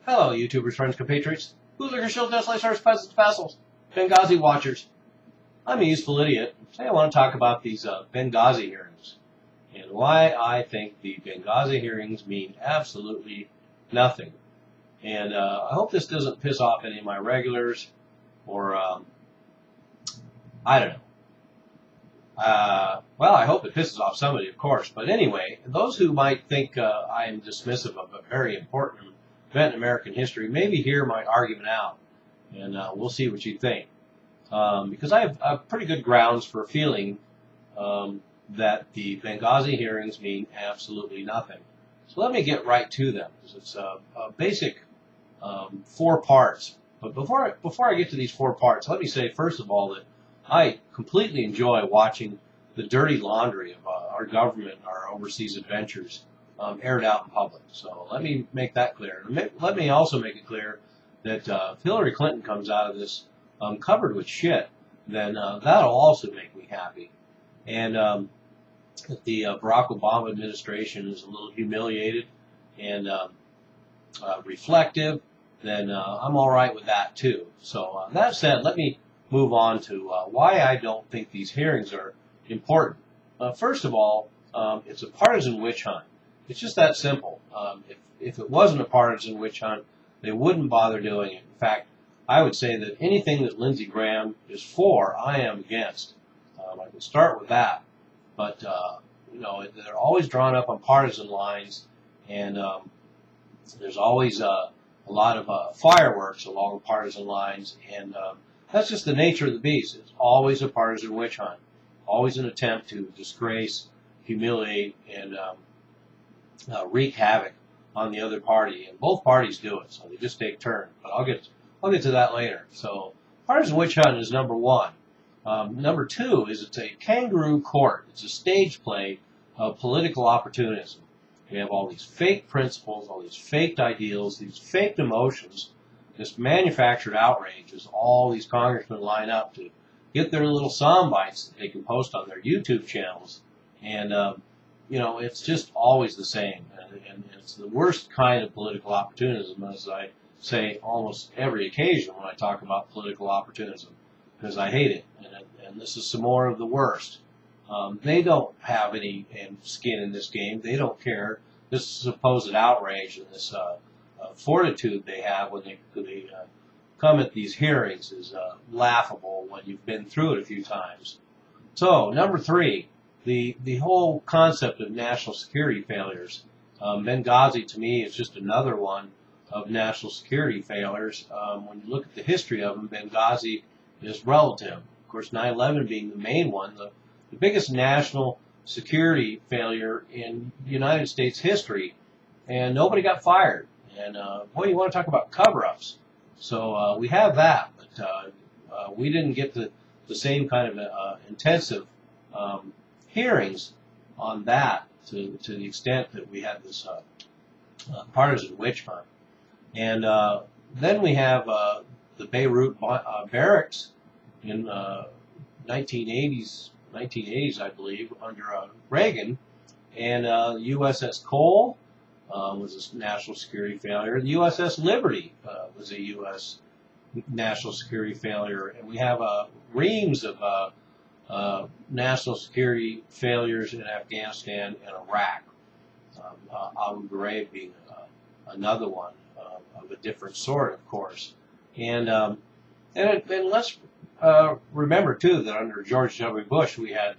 Hello, YouTubers, friends, compatriots, bootlickers, shield dust, lice, peasants, vassals, Benghazi watchers. I'm a useful idiot. Today I want to talk about these Benghazi hearings and why I think the Benghazi hearings mean absolutely nothing. And I hope this doesn't piss off any of my regulars or, I don't know. Well, I hope it pisses off somebody, of course. But anyway, those who might think I am dismissive of a very important event in American history, maybe hear my argument out, and we'll see what you think. Because I have pretty good grounds for feeling that the Benghazi hearings mean absolutely nothing. So let me get right to them, because it's a basic 4 parts. But before I get to these 4 parts, let me say, first of all, that I completely enjoy watching the dirty laundry of our government, our overseas adventures, aired out in public. So let me make that clear. Let me also make it clear that if Hillary Clinton comes out of this covered with shit, then that'll also make me happy. And if the Barack Obama administration is a little humiliated and reflective, then I'm all right with that too. So that said, let me move on to why I don't think these hearings are important. First of all, it's a partisan witch hunt. It's just that simple. If it wasn't a partisan witch hunt, they wouldn't bother doing it. In fact, I would say that anything that Lindsey Graham is for, I am against. I can start with that. But, you know, they're always drawn up on partisan lines, and there's always a lot of fireworks along partisan lines, and that's just the nature of the beast. It's always a partisan witch hunt, always an attempt to disgrace, humiliate, and wreak havoc on the other party, and both parties do it, so they just take turns. But I'll get to that later. So partisan witch hunt is number 1. Number 2 is it's a kangaroo court. It's a stage play of political opportunism. We have all these fake principles, all these faked ideals, these faked emotions, this manufactured outrage as all these congressmen line up to get their little sound bites that they can post on their YouTube channels. And you know, it's just always the same, and it's the worst kind of political opportunism, as I say almost every occasion when I talk about political opportunism, because I hate it, and this is some more of the worst. They don't have any skin in this game. They don't care. This supposed outrage and this fortitude they have when they come at these hearings is laughable when you've been through it a few times. So, number 3. The whole concept of national security failures. Benghazi, to me, is just another one of national security failures. When you look at the history of them, Benghazi is relative. Of course, 9/11 being the main one, the biggest national security failure in United States history, and nobody got fired. And boy, you want to talk about cover-ups. So we have that, but we didn't get the same kind of intensive hearings on that to the extent that we had this partisan witch hunt. And then we have the Beirut barracks in 1980s, I believe, under Reagan, and USS Cole was a national security failure. The USS Liberty was a U.S. national security failure, and we have reams of national security failures in Afghanistan and Iraq. Abu Ghraib being another one of a different sort, of course. And let's remember too that under George W. Bush we had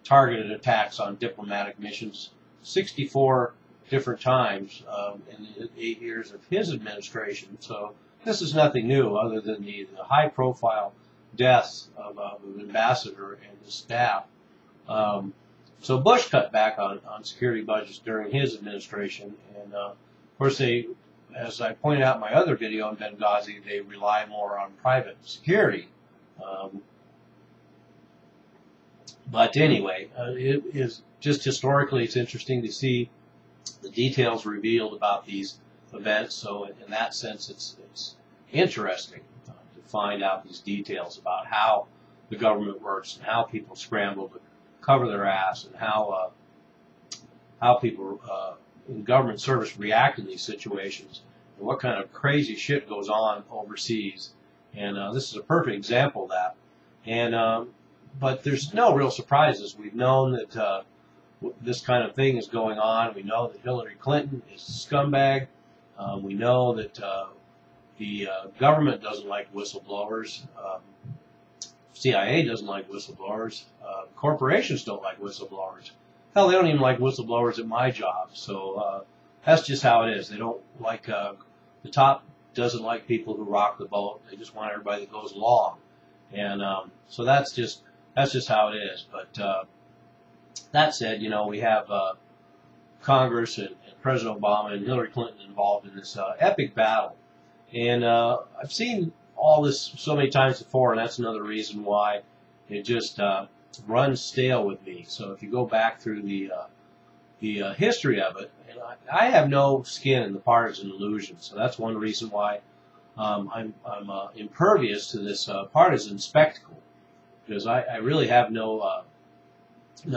targeted attacks on diplomatic missions 64 different times in the 8 years of his administration. So this is nothing new, other than the high-profile deaths of an ambassador and his staff. So Bush cut back on security budgets during his administration, and of course they, as I pointed out in my other video on Benghazi, they rely more on private security. But anyway, it is just historically, it's interesting to see the details revealed about these events. So in that sense, it's interesting to find out these details about how the government works and how people scramble to cover their ass, and how people in government service react in these situations. what kind of crazy shit goes on overseas. And this is a perfect example of that. And but there's no real surprises. We've known that this kind of thing is going on. We know that Hillary Clinton is a scumbag. We know that the government doesn't like whistleblowers. CIA doesn't like whistleblowers. Corporations don't like whistleblowers. Hell, they don't even like whistleblowers at my job. So that's just how it is. They don't like the top doesn't like people who rock the boat. They just want everybody that goes along. And so that's just how it is. But that said, you know, we have Congress and President Obama and Hillary Clinton involved in this epic battle. And I've seen all this so many times before, and that's another reason why it just runs stale with me. So if you go back through the history of it, and I have no skin in the partisan illusion, so that's one reason why I'm impervious to this partisan spectacle, because I really have no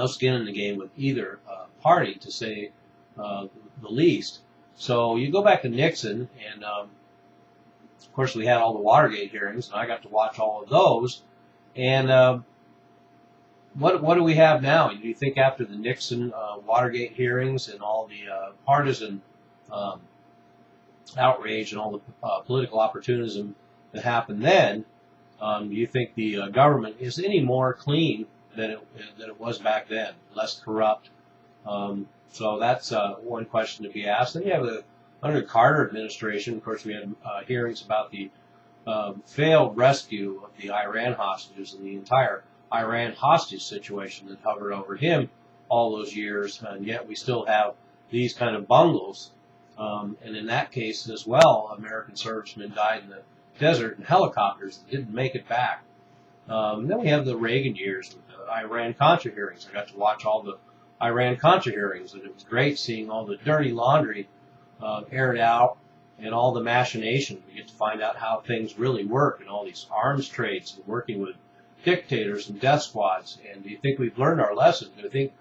skin in the game with either party, to say the least. So you go back to Nixon, and of course we had all the Watergate hearings, and I got to watch all of those. And what do we have now? Do you think after the Nixon Watergate hearings and all the partisan outrage and all the political opportunism that happened then, do you think the government is any more clean than it was back then, less corrupt? So that's one question to be asked. Then you have under the Carter administration, of course, we had hearings about the failed rescue of the Iran hostages and the entire Iran hostage situation that hovered over him all those years, and yet we still have these kind of bungles. And in that case as well, American servicemen died in the desert in helicopters that didn't make it back. Then we have the Reagan years with the Iran-Contra hearings. I got to watch all the Iran-Contra hearings, and it was great seeing all the dirty laundry aired out and all the machinations. We get to find out how things really work and all these arms trades and working with dictators and death squads. And do you think we've learned our lesson? Do you think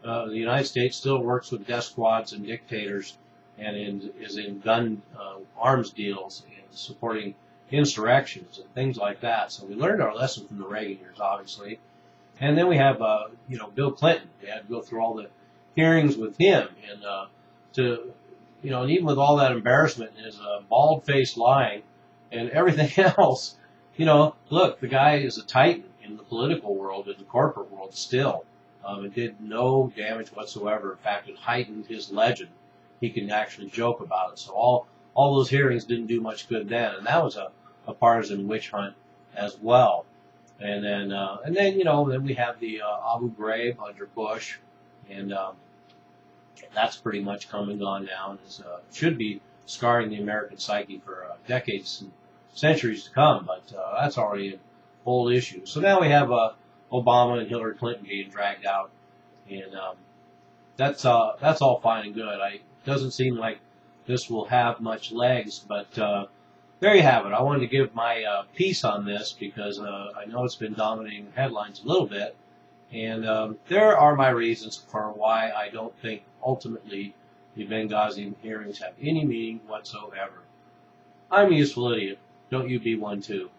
the United States still works with death squads and dictators and is in gun arms deals and supporting insurrections and things like that? So we learned our lesson from the Reagan years, obviously. And then we have, Bill Clinton. We had to go through all the hearings with him, and and even with all that embarrassment and his bald-faced lying and everything else, look, the guy is a titan in the political world, in the corporate world still. It did no damage whatsoever. In fact, it heightened his legend. He can actually joke about it. So all those hearings didn't do much good then, and that was a partisan witch hunt as well. And then then we have the Abu Ghraib under Bush, and that's pretty much come and gone now, and should be scarring the American psyche for decades and centuries to come. But that's already an old issue. So now we have Obama and Hillary Clinton being dragged out, and that's all fine and good. It doesn't seem like this will have much legs, but there you have it. I wanted to give my piece on this because I know it's been dominating the headlines a little bit, and there are my reasons for why I don't think ultimately the Benghazi hearings have any meaning whatsoever. I'm a useful idiot. Don't you be one too.